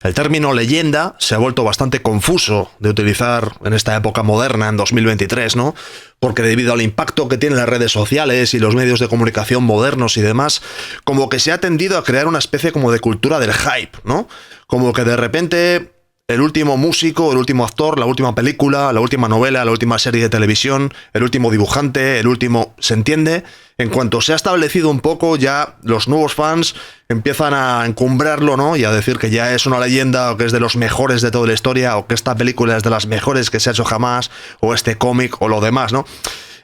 El término leyenda se ha vuelto bastante confuso de utilizar en esta época moderna, en 2023, ¿no? Porque debido al impacto que tienen las redes sociales y los medios de comunicación modernos y demás, como que se ha tendido a crear una especie como de cultura del hype, ¿no? Como que de repente el último músico, el último actor, la última película, la última novela, la última serie de televisión, el último dibujante, el último... ¿Se entiende? En cuanto se ha establecido un poco, ya los nuevos fans empiezan a encumbrarlo, ¿no? Y a decir que ya es una leyenda, o que es de los mejores de toda la historia, o que esta película es de las mejores que se ha hecho jamás, o este cómic, o lo demás, ¿no?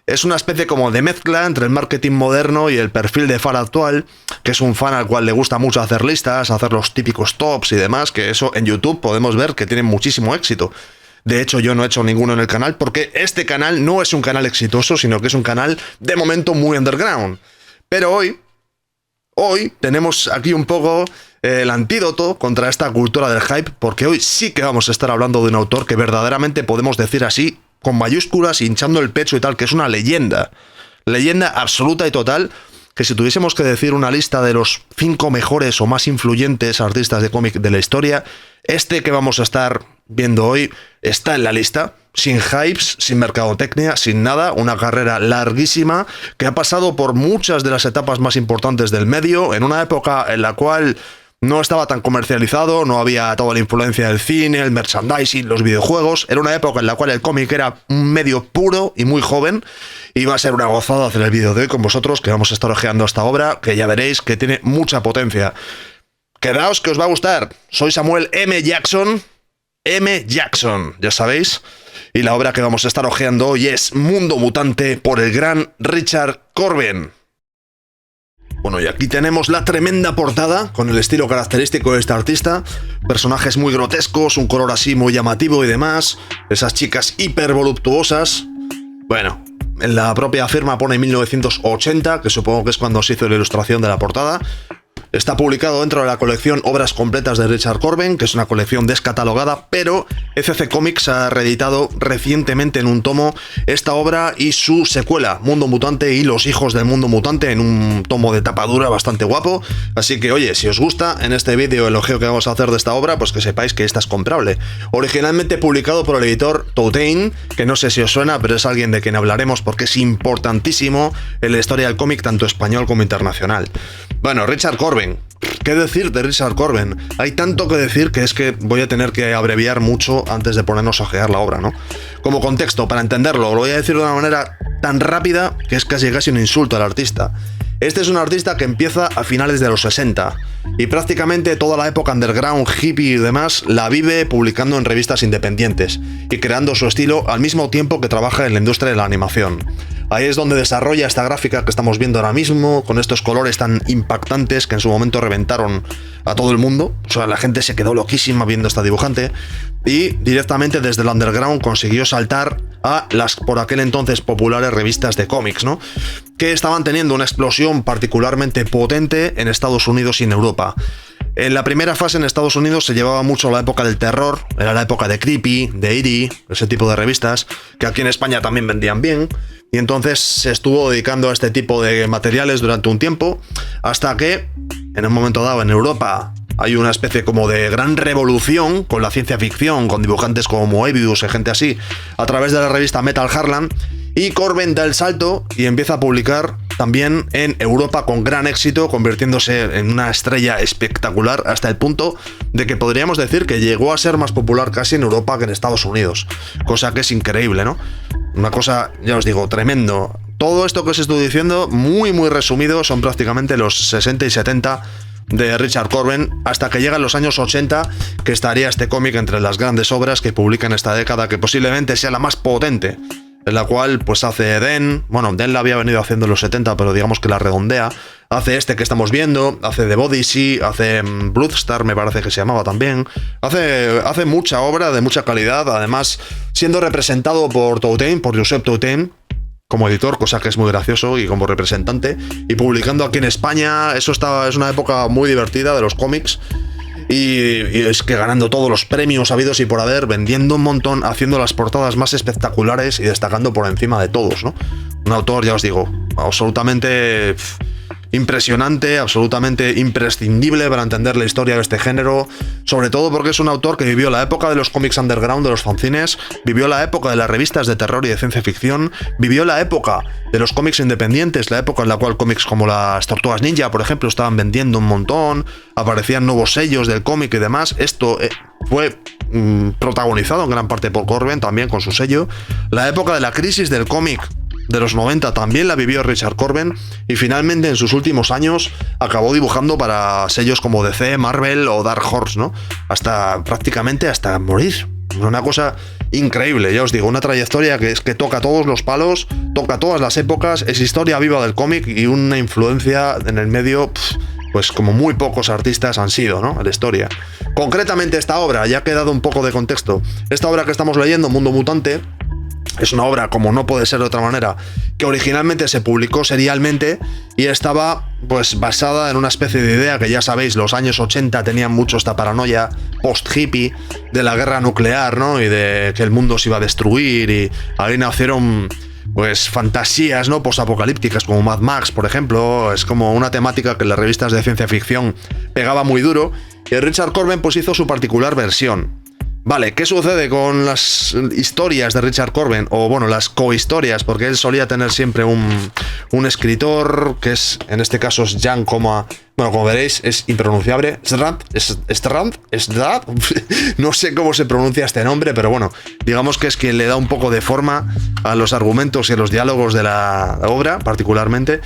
Es una especie como de mezcla entre el marketing moderno y el perfil de fan actual, que es un fan al cual le gusta mucho hacer listas, hacer los típicos tops y demás, que eso en YouTube podemos ver que tiene muchísimo éxito. De hecho, yo no he hecho ninguno en el canal porque este canal no es un canal exitoso, sino que es un canal de momento muy underground. Pero hoy tenemos aquí un poco el antídoto contra esta cultura del hype, porque hoy sí que vamos a estar hablando de un autor que verdaderamente podemos decir así, con mayúsculas, hinchando el pecho y tal, que es una leyenda. Leyenda absoluta y total, que si tuviésemos que decir una lista de los 5 mejores o más influyentes artistas de cómic de la historia, este que vamos a estar viendo hoy está en la lista, sin hypes, sin mercadotecnia, sin nada, una carrera larguísima que ha pasado por muchas de las etapas más importantes del medio, en una época en la cual no estaba tan comercializado, no había toda la influencia del cine, el merchandising, los videojuegos. Era una época en la cual el cómic era un medio puro y muy joven. Y va a ser una gozada hacer el vídeo de hoy con vosotros, que vamos a estar hojeando esta obra, que ya veréis que tiene mucha potencia. Quedaos que os va a gustar. Soy Samuel M. Jackson. M. Jackson, ya sabéis. Y la obra que vamos a estar hojeando hoy es Mundo Mutante por el gran Richard Corbin. Bueno, y aquí tenemos la tremenda portada, con el estilo característico de este artista, personajes muy grotescos, un color así muy llamativo y demás, esas chicas hiper voluptuosas. Bueno, en la propia firma pone 1980, que supongo que es cuando se hizo la ilustración de la portada. Está publicado dentro de la colección Obras Completas de Richard Corbin, que es una colección descatalogada, pero ECC Comics ha reeditado recientemente en un tomo esta obra y su secuela, Mundo Mutante y los hijos del Mundo Mutante, en un tomo de tapa dura bastante guapo. Así que, oye, si os gusta en este vídeo el elogio que vamos a hacer de esta obra, pues que sepáis que esta es comprable. Originalmente publicado por el editor Toutain, que no sé si os suena, pero es alguien de quien hablaremos porque es importantísimo en la historia del cómic, tanto español como internacional. Bueno, Richard Corbin. ¿Qué decir de Richard Corbin? Hay tanto que decir que es que voy a tener que abreviar mucho antes de ponernos a ojear la obra, ¿no? Como contexto, para entenderlo, lo voy a decir de una manera tan rápida que es casi un insulto al artista. Este es un artista que empieza a finales de los 60 y prácticamente toda la época underground, hippie y demás la vive publicando en revistas independientes y creando su estilo al mismo tiempo que trabaja en la industria de la animación. Ahí es donde desarrolla esta gráfica que estamos viendo ahora mismo, con estos colores tan impactantes que en su momento reventaron a todo el mundo. O sea, la gente se quedó loquísima viendo esta dibujante y directamente desde el underground consiguió saltar a las por aquel entonces populares revistas de cómics, ¿no? Que estaban teniendo una explosión particularmente potente en Estados Unidos y en Europa. En la primera fase en Estados Unidos se llevaba mucho la época del terror, era la época de Creepy, de Eerie, ese tipo de revistas, que aquí en España también vendían bien, y entonces se estuvo dedicando a este tipo de materiales durante un tiempo, hasta que, en un momento dado en Europa, hay una especie como de gran revolución con la ciencia ficción, con dibujantes como Moebius y gente así, a través de la revista Metal Harlan, y Corbin da el salto y empieza a publicar también en Europa con gran éxito, convirtiéndose en una estrella espectacular hasta el punto de que podríamos decir que llegó a ser más popular casi en Europa que en Estados Unidos, cosa que es increíble, ¿no? Una cosa, ya os digo, tremendo. Todo esto que os estoy diciendo, muy resumido, son prácticamente los 60 y 70 de Richard Corbin, hasta que llegan los años 80, que estaría este cómic entre las grandes obras que publica en esta década, que posiblemente sea la más potente, en la cual pues hace Den, bueno, Den la había venido haciendo en los 70, pero digamos que la redondea, hace este que estamos viendo, hace The Odyssey, hace Bloodstar, me parece que se llamaba también, hace mucha obra de mucha calidad, además siendo representado por Toutain, por Josep Toutain, como editor, cosa que es muy gracioso, y como representante, y publicando aquí en España. Es una época muy divertida de los cómics, y es que ganando todos los premios habidos y por haber, vendiendo un montón, haciendo las portadas más espectaculares y destacando por encima de todos, ¿no? Un autor, ya os digo, absolutamente impresionante, absolutamente imprescindible para entender la historia de este género, sobre todo porque es un autor que vivió la época de los cómics underground, de los fanzines, vivió la época de las revistas de terror y de ciencia ficción, vivió la época de los cómics independientes, la época en la cual cómics como las Tortugas Ninja, por ejemplo, estaban vendiendo un montón, aparecían nuevos sellos del cómic y demás. Esto fue protagonizado en gran parte por Corben, también con su sello. La época de la crisis del cómic de los 90 también la vivió Richard Corben, y finalmente en sus últimos años acabó dibujando para sellos como DC, Marvel o Dark Horse, ¿no? Prácticamente hasta morir. Una cosa increíble, ya os digo, una trayectoria que toca todos los palos, toca todas las épocas, es historia viva del cómic y una influencia en el medio, pues como muy pocos artistas han sido, ¿no? En la historia. Concretamente esta obra, ya que he dado un poco de contexto, esta obra que estamos leyendo, Mundo Mutante, es una obra, como no puede ser de otra manera, que originalmente se publicó serialmente y estaba pues basada en una especie de idea que, ya sabéis, los años 80 tenían mucho esta paranoia post-hippie de la guerra nuclear, ¿no? Y de que el mundo se iba a destruir, y ahí nacieron pues fantasías, ¿no? Post-apocalípticas como Mad Max, por ejemplo. Es como una temática que en las revistas de ciencia ficción pegaba muy duro, y Richard Corben pues hizo su particular versión. Vale, ¿qué sucede con las historias de Richard Corben? O bueno, las cohistorias, porque él solía tener siempre un escritor, que es, en este caso es Jan Coma, bueno, como veréis, es impronunciable, Strand, no sé cómo se pronuncia este nombre, pero bueno, digamos que es quien le da un poco de forma a los argumentos y a los diálogos de la obra, particularmente.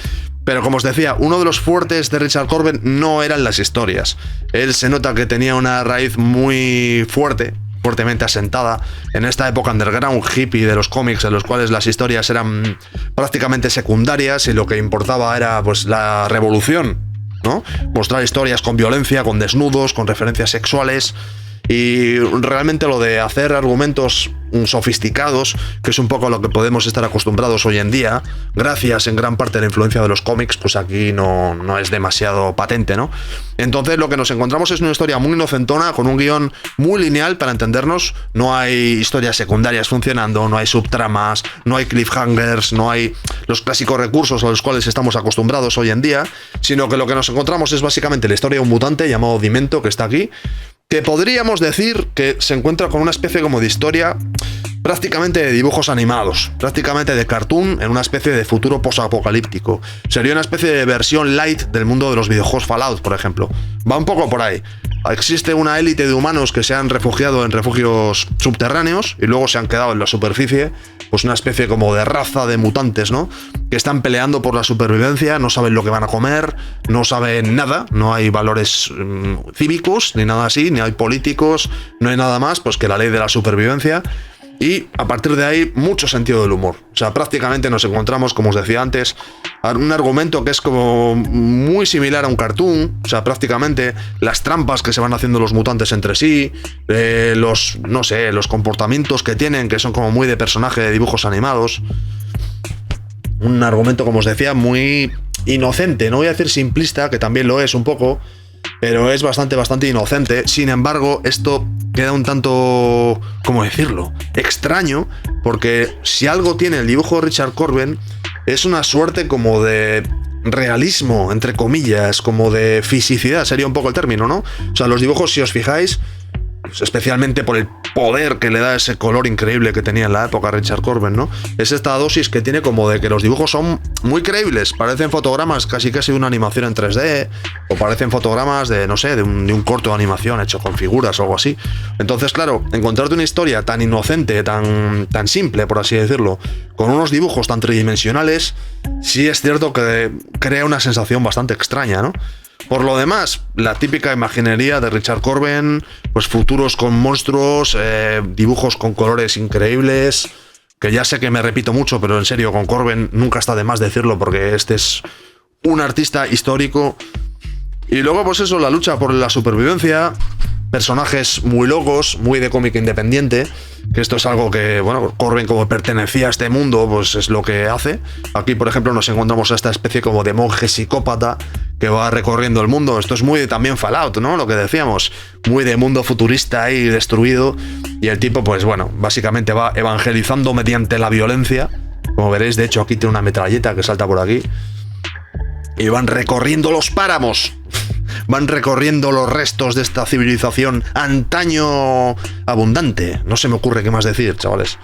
Pero como os decía, uno de los fuertes de Richard Corben no eran las historias. Él se nota que tenía una raíz muy fuertemente asentada en esta época underground hippie de los cómics, en los cuales las historias eran prácticamente secundarias y lo que importaba era pues la revolución, ¿no? Mostrar historias con violencia, con desnudos, con referencias sexuales. Y realmente lo de hacer argumentos sofisticados, que es un poco lo que podemos estar acostumbrados hoy en día, gracias en gran parte a la influencia de los cómics, pues aquí no es demasiado patente, ¿no? Entonces lo que nos encontramos es una historia muy inocentona, con un guión muy lineal para entendernos. No hay historias secundarias funcionando, no hay subtramas, no hay cliffhangers, no hay los clásicos recursos a los cuales estamos acostumbrados hoy en día, sino que lo que nos encontramos es básicamente la historia de un mutante llamado Dimento, que está aquí, que podríamos decir que se encuentra con una especie como de historia prácticamente de dibujos animados, prácticamente de cartoon, en una especie de futuro posapocalíptico. Sería una especie de versión light del mundo de los videojuegos Fallout, por ejemplo. Va un poco por ahí. Existe una élite de humanos que se han refugiado en refugios subterráneos y luego se han quedado en la superficie, pues una especie como de raza de mutantes, ¿no? Que están peleando por la supervivencia, no saben lo que van a comer, no saben nada, no hay valores cívicos, ni nada así, ni hay políticos, no hay nada más pues que la ley de la supervivencia. Y a partir de ahí, mucho sentido del humor. O sea, prácticamente nos encontramos, como os decía antes, un argumento que es como muy similar a un cartoon. O sea, prácticamente las trampas que se van haciendo los mutantes entre sí, los comportamientos que tienen, que son como muy de personaje de dibujos animados. Un argumento, como os decía, muy inocente. No voy a decir simplista, que también lo es un poco, pero es bastante inocente. Sin embargo, esto queda un tanto, ¿cómo decirlo?, extraño, porque si algo tiene el dibujo de Richard Corben es una suerte como de realismo, entre comillas, como de fisicidad, sería un poco el término, ¿no? O sea, los dibujos, si os fijáis, especialmente por el poder que le da ese color increíble que tenía en la época Richard Corben, ¿no? Es esta dosis que tiene como de que los dibujos son muy creíbles, parecen fotogramas casi de una animación en 3D, o parecen fotogramas de, no sé, de un corto de animación hecho con figuras o algo así. Entonces, claro, encontrarte una historia tan inocente, tan simple, por así decirlo, con unos dibujos tan tridimensionales, sí es cierto que crea una sensación bastante extraña, ¿no? Por lo demás, la típica imaginería de Richard Corben, pues futuros con monstruos, dibujos con colores increíbles, que ya sé que me repito mucho, pero en serio, con Corben nunca está de más decirlo, porque este es un artista histórico. Y luego, pues eso, la lucha por la supervivencia, personajes muy locos, muy de cómic independiente, que esto es algo que, bueno, Corben, como pertenecía a este mundo, pues es lo que hace. Aquí, por ejemplo, nos encontramos a esta especie como de monje psicópata que va recorriendo el mundo. Esto es muy de, también Fallout, ¿no? Lo que decíamos, muy de mundo futurista y destruido. Y el tipo, pues bueno, básicamente va evangelizando mediante la violencia. Como veréis, de hecho, aquí tiene una metralleta que salta por aquí. y van recorriendo los páramos, van recorriendo los restos de esta civilización antaño abundante. No se me ocurre qué más decir, chavales.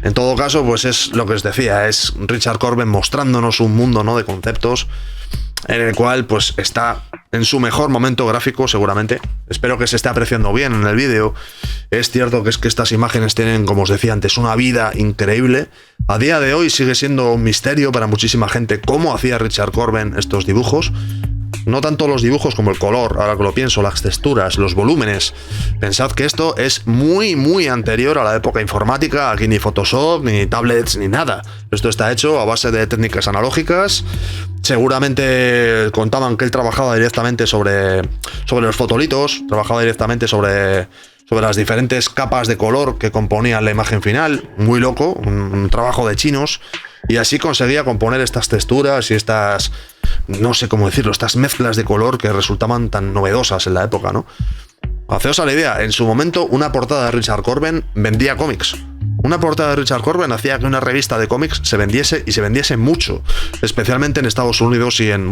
En todo caso, pues es lo que os decía, es Richard Corben mostrándonos un mundo, ¿no?, de conceptos en el cual pues está en su mejor momento gráfico seguramente. Espero que se esté apreciando bien en el vídeo. Es cierto que es que estas imágenes tienen, como os decía antes, una vida increíble. A día de hoy sigue siendo un misterio para muchísima gente cómo hacía Richard Corben estos dibujos. No tanto los dibujos como el color, ahora que lo pienso, las texturas, los volúmenes. Pensad que esto es muy anterior a la época informática. Aquí ni Photoshop, ni tablets, ni nada. Esto está hecho a base de técnicas analógicas. Seguramente contaban que él trabajaba directamente sobre los fotolitos, trabajaba directamente sobre las diferentes capas de color que componían la imagen final. Muy loco, un trabajo de chinos. Y así conseguía componer estas texturas y estas, no sé cómo decirlo, estas mezclas de color que resultaban tan novedosas en la época, ¿no? Haceos a la idea, en su momento una portada de Richard Corben vendía cómics. Una portada de Richard Corben hacía que una revista de cómics se vendiese, y se vendiese mucho, especialmente en Estados Unidos y en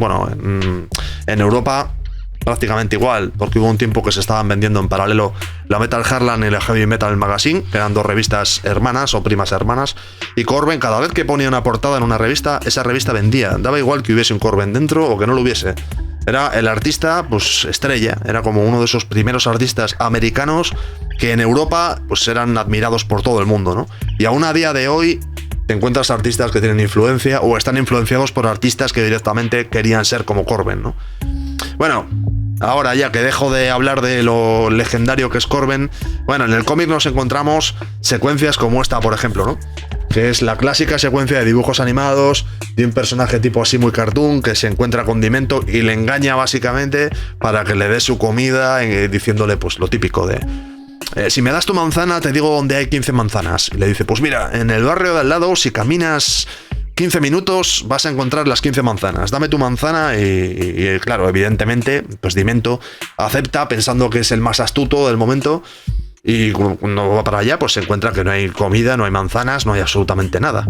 Europa prácticamente igual, porque hubo un tiempo que se estaban vendiendo en paralelo la Metal Hurlant y la Heavy Metal Magazine, que eran dos revistas hermanas o primas hermanas, y Corben, cada vez que ponía una portada en una revista, esa revista vendía, daba igual que hubiese un Corben dentro o que no lo hubiese. Era el artista, pues, estrella, era como uno de esos primeros artistas americanos que en Europa, pues, eran admirados por todo el mundo, ¿no? Y aún a día de hoy te encuentras artistas que tienen influencia o están influenciados por artistas que directamente querían ser como Corben, ¿no? Bueno, ahora ya que dejo de hablar de lo legendario que es Corben, bueno, en el cómic nos encontramos secuencias como esta, por ejemplo, ¿no? Que es la clásica secuencia de dibujos animados de un personaje tipo así muy cartoon que se encuentra condimento y le engaña básicamente para que le dé su comida, diciéndole pues lo típico de si me das tu manzana te digo dónde hay 15 manzanas. Y le dice, pues mira, en el barrio de al lado, si caminas 15 minutos vas a encontrar las 15 manzanas, dame tu manzana. Y claro, evidentemente, pues Dimento acepta pensando que es el más astuto del momento, y cuando va para allá pues se encuentra que no hay comida, no hay manzanas, no hay absolutamente nada.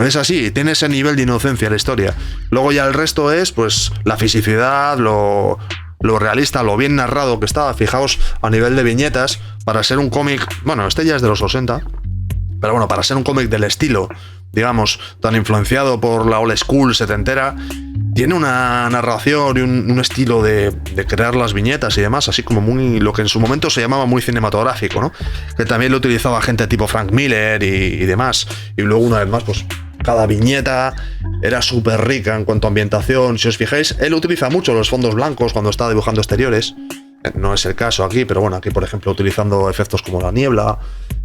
Es así, tiene ese nivel de inocencia la historia. Luego ya el resto es pues la fisicidad, lo realista, lo bien narrado que está. Fijaos a nivel de viñetas, para ser un cómic, bueno, este ya es de los 80, pero bueno, para ser un cómic del estilo, digamos, tan influenciado por la old school setentera, tiene una narración y un estilo de crear las viñetas y demás, así como muy, lo que en su momento se llamaba muy cinematográfico, ¿no? Que también lo utilizaba gente tipo Frank Miller y demás. Y luego, una vez más, pues cada viñeta era súper rica en cuanto a ambientación. Si os fijáis, él utiliza mucho los fondos blancos cuando está dibujando exteriores. No es el caso aquí, pero bueno, aquí por ejemplo utilizando efectos como la niebla.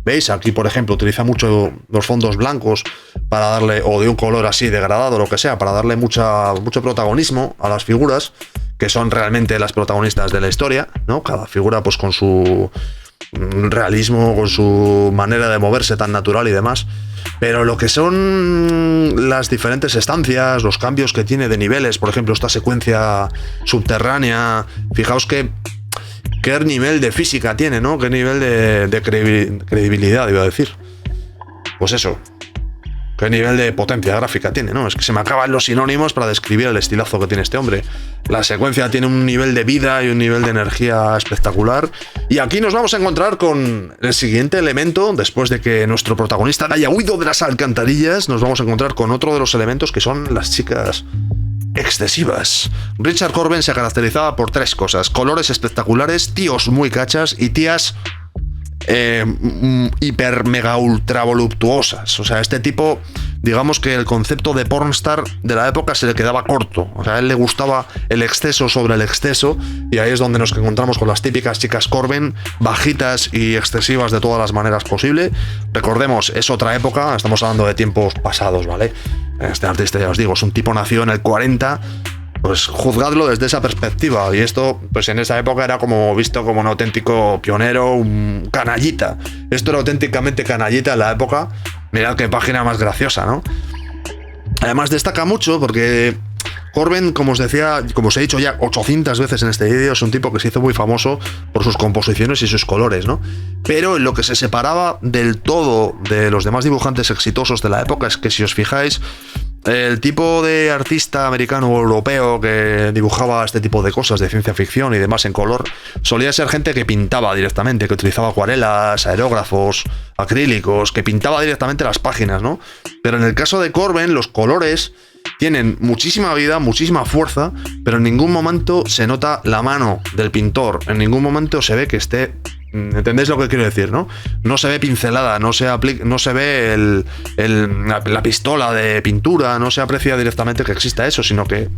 ¿Veis? Aquí por ejemplo utiliza mucho los fondos blancos para darle, o de un color así degradado o lo que sea, para darle mucho protagonismo a las figuras, que son realmente las protagonistas de la historia, ¿no? Cada figura pues con su realismo, con su manera de moverse tan natural y demás. Pero lo que son las diferentes estancias, los cambios que tiene de niveles, por ejemplo esta secuencia subterránea, fijaos qué nivel de física tiene, ¿no? Qué nivel de credibilidad, iba a decir. Pues eso, qué nivel de potencia gráfica tiene, ¿no? Es que se me acaban los sinónimos para describir el estilazo que tiene este hombre. La secuencia tiene un nivel de vida y un nivel de energía espectacular. Y aquí nos vamos a encontrar con el siguiente elemento. Después de que nuestro protagonista haya huido de las alcantarillas, nos vamos a encontrar con otro de los elementos, que son las chicas excesivas. Richard Corben se caracterizaba por tres cosas: colores espectaculares, tíos muy cachas y tías hiper mega ultra voluptuosas. O sea, este tipo, digamos que el concepto de pornstar de la época se le quedaba corto. O sea, a él le gustaba el exceso sobre el exceso, y ahí es donde nos encontramos con las típicas chicas Corben, bajitas y excesivas de todas las maneras posible. Recordemos, es otra época, estamos hablando de tiempos pasados, ¿vale? Este artista, ya os digo, es un tipo nació en el 40, pues juzgadlo desde esa perspectiva. Y esto, pues en esa época era como visto como un auténtico pionero, un canallita. Esto era auténticamente canallita en la época. Mirad qué página más graciosa, ¿no? Además destaca mucho porque Corben, como os decía, como os he dicho ya 800 veces en este vídeo, es un tipo que se hizo muy famoso por sus composiciones y sus colores, ¿no? Pero lo que se separaba del todo de los demás dibujantes exitosos de la época es que, si os fijáis, el tipo de artista americano o europeo que dibujaba este tipo de cosas de ciencia ficción y demás en color solía ser gente que pintaba directamente, que utilizaba acuarelas, aerógrafos, acrílicos, que pintaba directamente las páginas, ¿no? Pero en el caso de Corben, los colores tienen muchísima vida, muchísima fuerza, pero en ningún momento se nota la mano del pintor, en ningún momento se ve que esté... ¿Entendéis lo que quiero decir, no? No se ve pincelada, no se ve la pistola de pintura, no se aprecia directamente que exista eso, sino que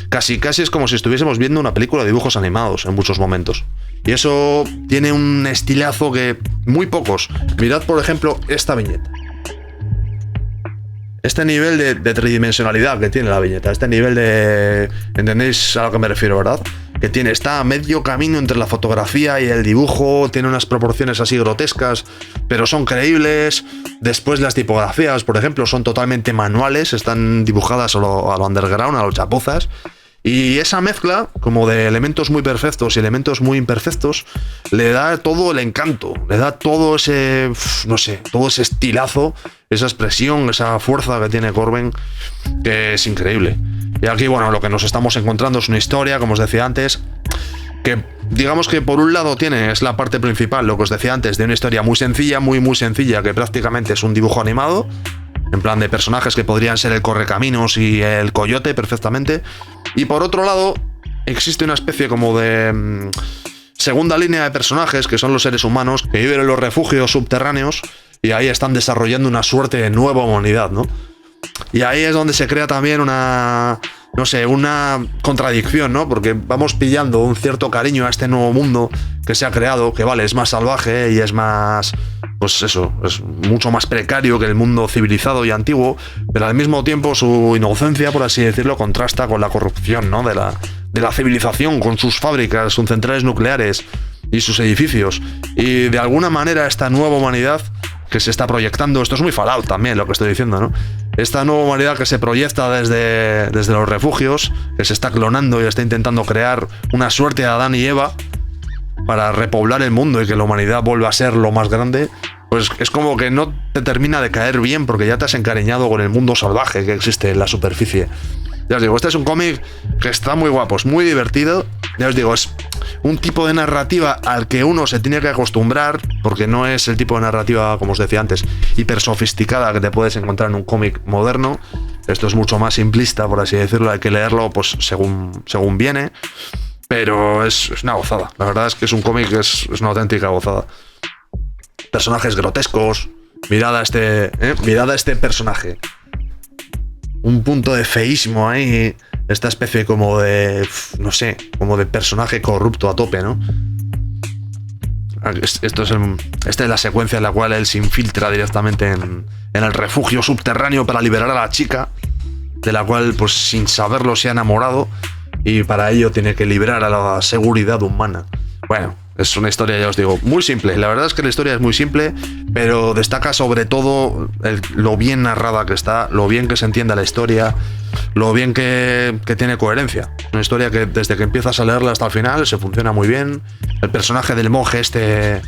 casi es como si estuviésemos viendo una película de dibujos animados en muchos momentos. Y eso tiene un estilazo que muy pocos. Mirad, por ejemplo, esta viñeta. Este nivel de tridimensionalidad que tiene la viñeta, este nivel de... ¿Entendéis a lo que me refiero, verdad? Que tiene, está a medio camino entre la fotografía y el dibujo, tiene unas proporciones así grotescas, pero son creíbles. Después las tipografías, por ejemplo, son totalmente manuales, están dibujadas a lo underground, a los chapuzas. Y esa mezcla, como de elementos muy perfectos y elementos muy imperfectos, le da todo el encanto, le da todo ese, no sé, todo ese estilazo, esa expresión, esa fuerza que tiene Corben, que es increíble. Y aquí, bueno, lo que nos estamos encontrando es una historia, como os decía antes, que digamos que por un lado es la parte principal, lo que os decía antes, de una historia muy sencilla, muy sencilla, que prácticamente es un dibujo animado, en plan de personajes que podrían ser el Correcaminos y el Coyote perfectamente. Y por otro lado, existe una especie como de segunda línea de personajes, que son los seres humanos, que viven en los refugios subterráneos y ahí están desarrollando una suerte de nueva humanidad, ¿no? Y ahí es donde se crea también una contradicción, ¿no? Porque vamos pillando un cierto cariño a este nuevo mundo que se ha creado, que vale, es más salvaje y es más... Pues eso, es mucho más precario que el mundo civilizado y antiguo, pero al mismo tiempo su inocencia, por así decirlo, contrasta con la corrupción, ¿no? de la civilización, con sus fábricas, sus centrales nucleares y sus edificios. Y de alguna manera esta nueva humanidad que se está proyectando, esto es muy Fallout también lo que estoy diciendo, ¿no? Esta nueva humanidad que se proyecta desde los refugios, que se está clonando y está intentando crear una suerte de Adán y Eva para repoblar el mundo y que la humanidad vuelva a ser lo más grande, pues es como que no te termina de caer bien porque ya te has encariñado con el mundo salvaje que existe en la superficie. Ya os digo, este es un cómic que está muy guapo, es muy divertido. Ya os digo, es un tipo de narrativa al que uno se tiene que acostumbrar, porque no es el tipo de narrativa, como os decía antes, hiper sofisticada que te puedes encontrar en un cómic moderno. Esto es mucho más simplista, por así decirlo, hay que leerlo pues según viene. Pero es una gozada. La verdad es que es un cómic que es una auténtica gozada. Personajes grotescos. Mirad a este personaje. Un punto de feísmo ahí. Esta especie como de... no sé, como de personaje corrupto a tope, ¿no? Esta es la secuencia en la cual él se infiltra directamente en el refugio subterráneo para liberar a la chica, de la cual, pues sin saberlo, se ha enamorado. Y para ello tiene que librar a la seguridad humana. Bueno, es una historia, ya os digo, muy simple. La verdad es que la historia es muy simple, pero destaca sobre todo lo bien narrada que está, lo bien que se entiende la historia, lo bien que tiene coherencia. Una historia que desde que empiezas a leerla hasta el final se funciona muy bien. El personaje del monje este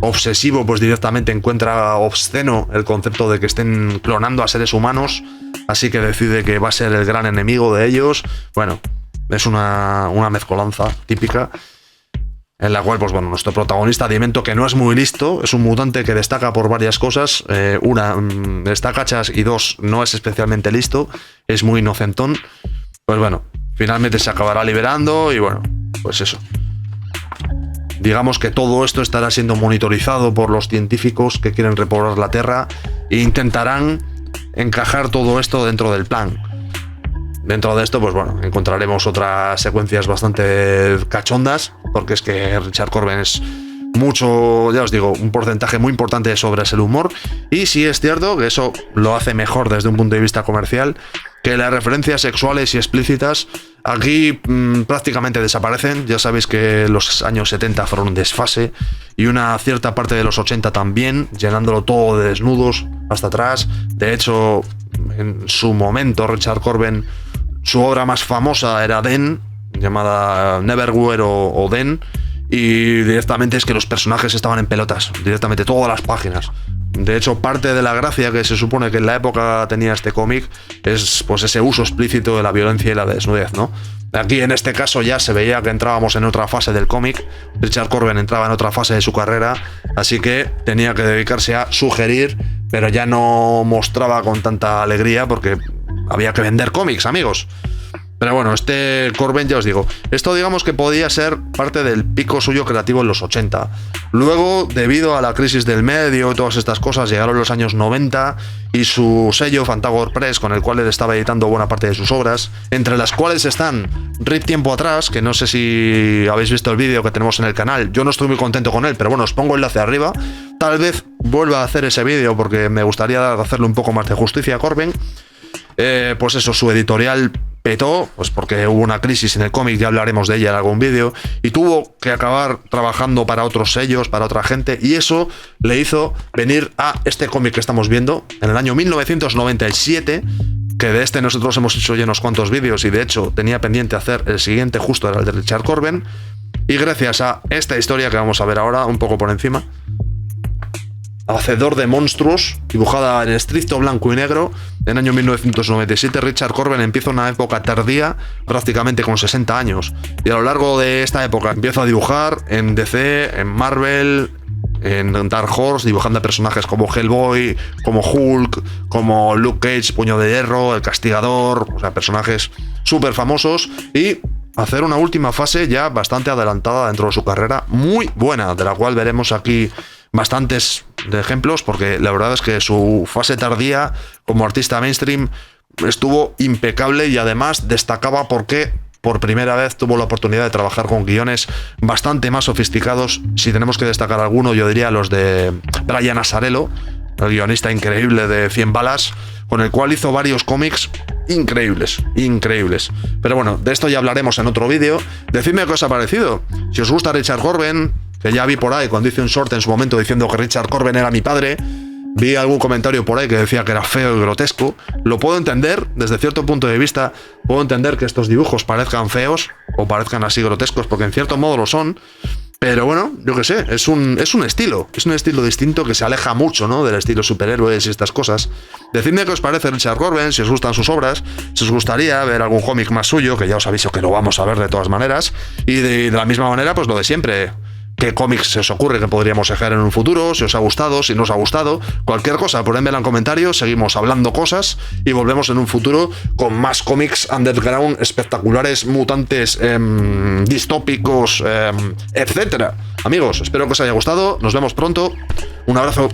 obsesivo pues directamente encuentra obsceno el concepto de que estén clonando a seres humanos, así que decide que va a ser el gran enemigo de ellos. Bueno, es una mezcolanza típica en la cual, pues bueno, nuestro protagonista Dimento, que no es muy listo, es un mutante que destaca por varias cosas. Una, está cachas, y dos, no es especialmente listo, es muy inocentón. Pues bueno, finalmente se acabará liberando y bueno, pues eso. Digamos que todo esto estará siendo monitorizado por los científicos que quieren repoblar la Tierra e intentarán encajar todo esto dentro del plan. Dentro de esto, pues bueno, encontraremos otras secuencias bastante cachondas, porque es que Richard Corben es mucho, ya os digo, un porcentaje muy importante sobre el humor, y sí es cierto que eso lo hace mejor desde un punto de vista comercial, que las referencias sexuales y explícitas aquí prácticamente desaparecen. Ya sabéis que los años 70 fueron un desfase, y una cierta parte de los 80 también, llenándolo todo de desnudos hasta atrás. De hecho, en su momento, Richard Corben, su obra más famosa era Den, llamada Neverwhere o Den, y directamente es que los personajes estaban en pelotas, directamente todas las páginas. De hecho, parte de la gracia que se supone que en la época tenía este cómic es pues ese uso explícito de la violencia y la desnudez, ¿no? Aquí en este caso ya se veía que entrábamos en otra fase del cómic. Richard Corben entraba en otra fase de su carrera, así que tenía que dedicarse a sugerir, pero ya no mostraba con tanta alegría porque había que vender cómics, amigos. Pero bueno, este Corben, ya os digo, esto digamos que podía ser parte del pico suyo creativo en los 80. Luego, debido a la crisis del medio y todas estas cosas, llegaron los años 90 y su sello Fantagraph Press, con el cual él estaba editando buena parte de sus obras, entre las cuales están Rip Tiempo Atrás, que no sé si habéis visto el vídeo que tenemos en el canal. Yo no estoy muy contento con él, pero bueno, os pongo el enlace arriba. Tal vez vuelva a hacer ese vídeo porque me gustaría hacerle un poco más de justicia a Corben. Pues eso, su editorial petó, pues porque hubo una crisis en el cómic, ya hablaremos de ella en algún vídeo, y tuvo que acabar trabajando para otros sellos, para otra gente, y eso le hizo venir a este cómic que estamos viendo en el año 1997, que de este nosotros hemos hecho ya unos cuantos vídeos, y de hecho tenía pendiente hacer el siguiente, justo era el de Richard Corben, y gracias a esta historia que vamos a ver ahora, un poco por encima, Hacedor de monstruos, dibujada en estricto blanco y negro, en el año 1997, Richard Corben empieza una época tardía, prácticamente con 60 años. Y a lo largo de esta época empieza a dibujar en DC, en Marvel, en Dark Horse, dibujando a personajes como Hellboy, como Hulk, como Luke Cage, Puño de Hierro, El Castigador, o sea, personajes súper famosos, y hacer una última fase ya bastante adelantada dentro de su carrera, muy buena, de la cual veremos aquí bastantes de ejemplos, porque la verdad es que su fase tardía como artista mainstream estuvo impecable y además destacaba porque por primera vez tuvo la oportunidad de trabajar con guiones bastante más sofisticados. Si tenemos que destacar alguno, yo diría los de Brian Azzarello, el guionista increíble de 100 balas, con el cual hizo varios cómics increíbles. Pero bueno, de esto ya hablaremos en otro vídeo. Decidme qué os ha parecido. Si os gusta Richard Corben, que ya vi por ahí cuando hice un short en su momento diciendo que Richard Corben era mi padre, vi algún comentario por ahí que decía que era feo y grotesco. Lo puedo entender, desde cierto punto de vista, puedo entender que estos dibujos parezcan feos o parezcan así grotescos, porque en cierto modo lo son. Pero bueno, yo qué sé, es un estilo distinto que se aleja mucho, ¿no?, del estilo superhéroes y estas cosas. Decidme qué os parece Richard Corben, si os gustan sus obras, si os gustaría ver algún cómic más suyo, que ya os aviso que lo vamos a ver de todas maneras, y de la misma manera, pues lo de siempre. ¿Qué cómics se os ocurre que podríamos dejar en un futuro? Si os ha gustado, si no os ha gustado, cualquier cosa, ponedmela en comentarios, seguimos hablando cosas y volvemos en un futuro con más cómics underground, espectaculares, mutantes, distópicos, etcétera. Amigos, espero que os haya gustado, nos vemos pronto, un abrazo.